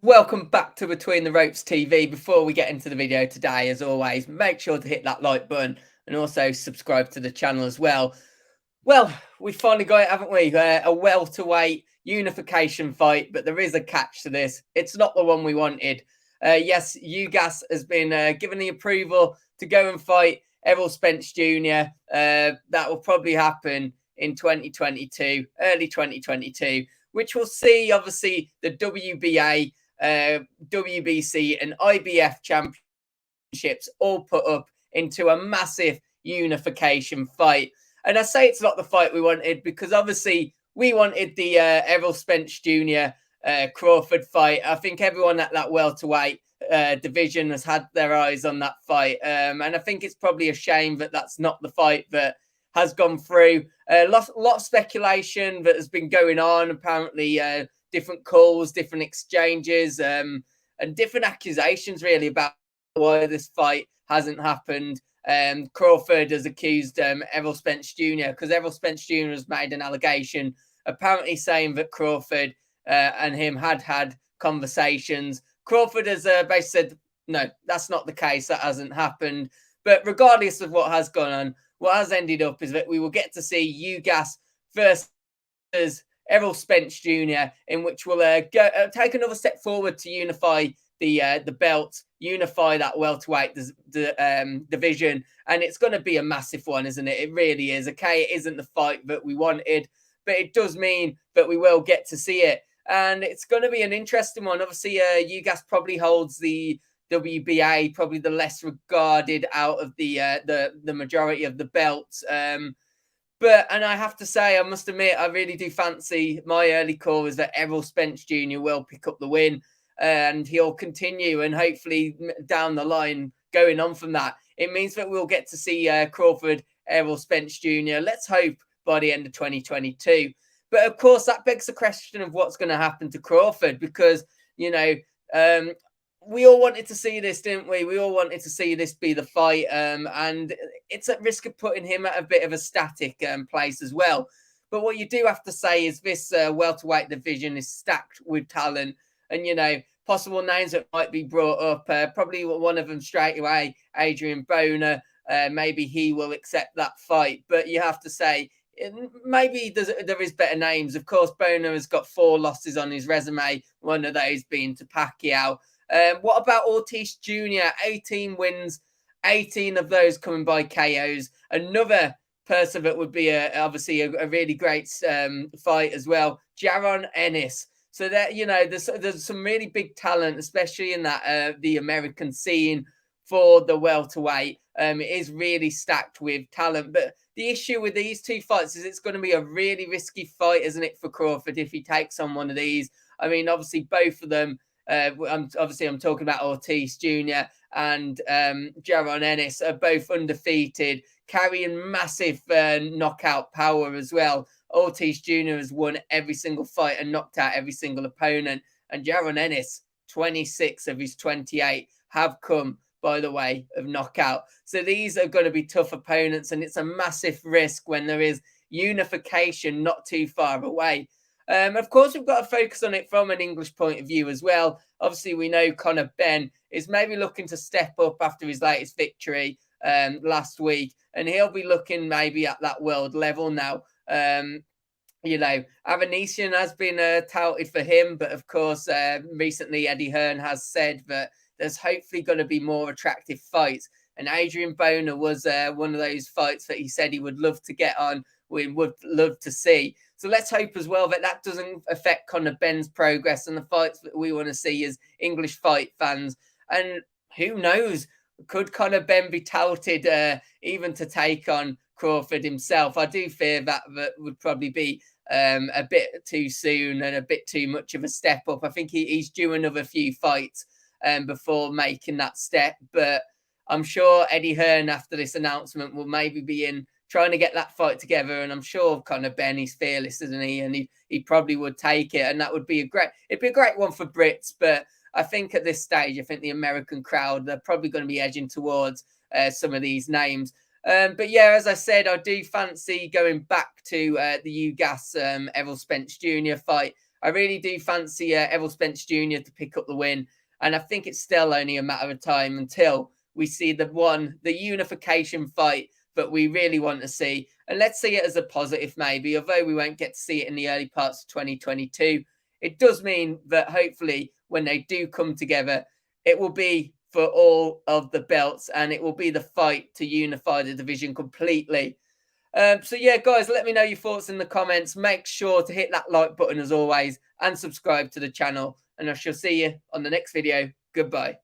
Welcome back to Between the Ropes TV. Before we get into the video today, as always, make sure to hit that like button and also subscribe to the channel as well. Well, we finally got it, haven't we? A welterweight unification fight, but there is a catch to this. It's not the one we wanted. Yes, Ugas has been given the approval to go and fight ERROL Spence Jr. That will probably happen in 2022, early 2022, which will see, obviously, the WBA, WBC, and IBF championships all put up into a massive unification fight. And I say it's not the fight we wanted because obviously we wanted the ERROL Spence Jr. Crawford fight. I think everyone at that welterweight division has had their eyes on that fight. And I think it's probably a shame that that's not the fight that has gone through. Lot of speculation that has been going on. Apparently, different calls, different exchanges, and different accusations really about why this fight hasn't happened. Crawford has accused ERROL Spence Jr. because ERROL Spence Jr. has made an allegation, apparently saying that Crawford and him had conversations. Crawford has basically said, no, that's not the case. That hasn't happened. But regardless of what has gone on, what has ended up is that we will get to see Ugas versus ERROL Spence Jr., in which we'll take another step forward to unify the belt, unify that welterweight division, and it's going to be a massive one, isn't it? It really is. Okay, it isn't the fight that we wanted, but it does mean that we will get to see it, and it's going to be an interesting one. Obviously, Ugas probably holds the WBA, probably the less regarded out of the majority of the belts. But I have to say, I must admit, I really do fancy my early call is that ERROL Spence Jr. will pick up the win, and he'll continue, and hopefully down the line, going on from that, it means that we'll get to see Crawford, ERROL Spence Jr. Let's hope by the end of 2022. But of course, that begs the question of what's going to happen to Crawford, because we all wanted to see this, didn't we? We all wanted to see this be the fight, and it's at risk of putting him at a bit of a static place as well. But what you do have to say is this welterweight division is stacked with talent, and possible names that might be brought up. Probably one of them straight away, Adrian Broner. Maybe he will accept that fight, but you have to say maybe there is better names. Of course, Broner has got 4 losses on his resume, one of those being to Pacquiao. What about Ortiz Jr.? 18 wins, 18 of those coming by KOs. Another person that would be obviously a really great fight as well, Jaron Ennis. So that there's some really big talent, especially in that the American scene for the welterweight. It is really stacked with talent, but the issue with these two fights is it's going to be a really risky fight, isn't it, for Crawford if he takes on one of these? I mean, obviously both of them. I'm talking about Ortiz Jr. and Jaron Ennis are both undefeated, carrying massive knockout power as well. Ortiz Jr. has won every single fight and knocked out every single opponent. And Jaron Ennis, 26 of his 28 have come by the way of knockout. So these are going to be tough opponents, and it's a massive risk when there is unification not too far away. Of course, we've got to focus on it from an English point of view as well. Obviously, we know Benn is maybe looking to step up after his latest victory last week, and he'll be looking maybe at that world level now. Avanesian has been touted for him, but of course, recently Eddie Hearn has said that there's hopefully going to be more attractive fights. And Adrian Broner was one of those fights that he said he would love to get on, we would love to see. So let's hope as well that that doesn't affect Benn's progress and the fights that we want to see as English fight fans. And who knows, could Benn be touted even to take on Crawford himself? I do fear that would probably be a bit too soon and a bit too much of a step up. I think he's due another few fights before making that step. But I'm sure Eddie Hearn, after this announcement, will maybe be in trying to get that fight together. And I'm sure Benn, he's fearless, isn't he? And he probably would take it. And that would be it'd be a great one for Brits. But I think at this stage, I think the American crowd, they're probably going to be edging towards some of these names. But yeah, as I said, I do fancy going back to the Ugas ERROL Spence Jr. fight. I really do fancy ERROL Spence Jr. to pick up the win. And I think it's still only a matter of time until we see the unification fight that we really want to see. And let's see it as a positive, maybe, although we won't get to see it in the early parts of 2022. It does mean that hopefully when they do come together, it will be for all of the belts and it will be the fight to unify the division completely. So yeah, guys, let me know your thoughts in the comments. Make sure to hit that like button as always and subscribe to the channel. And I shall see you on the next video. Goodbye.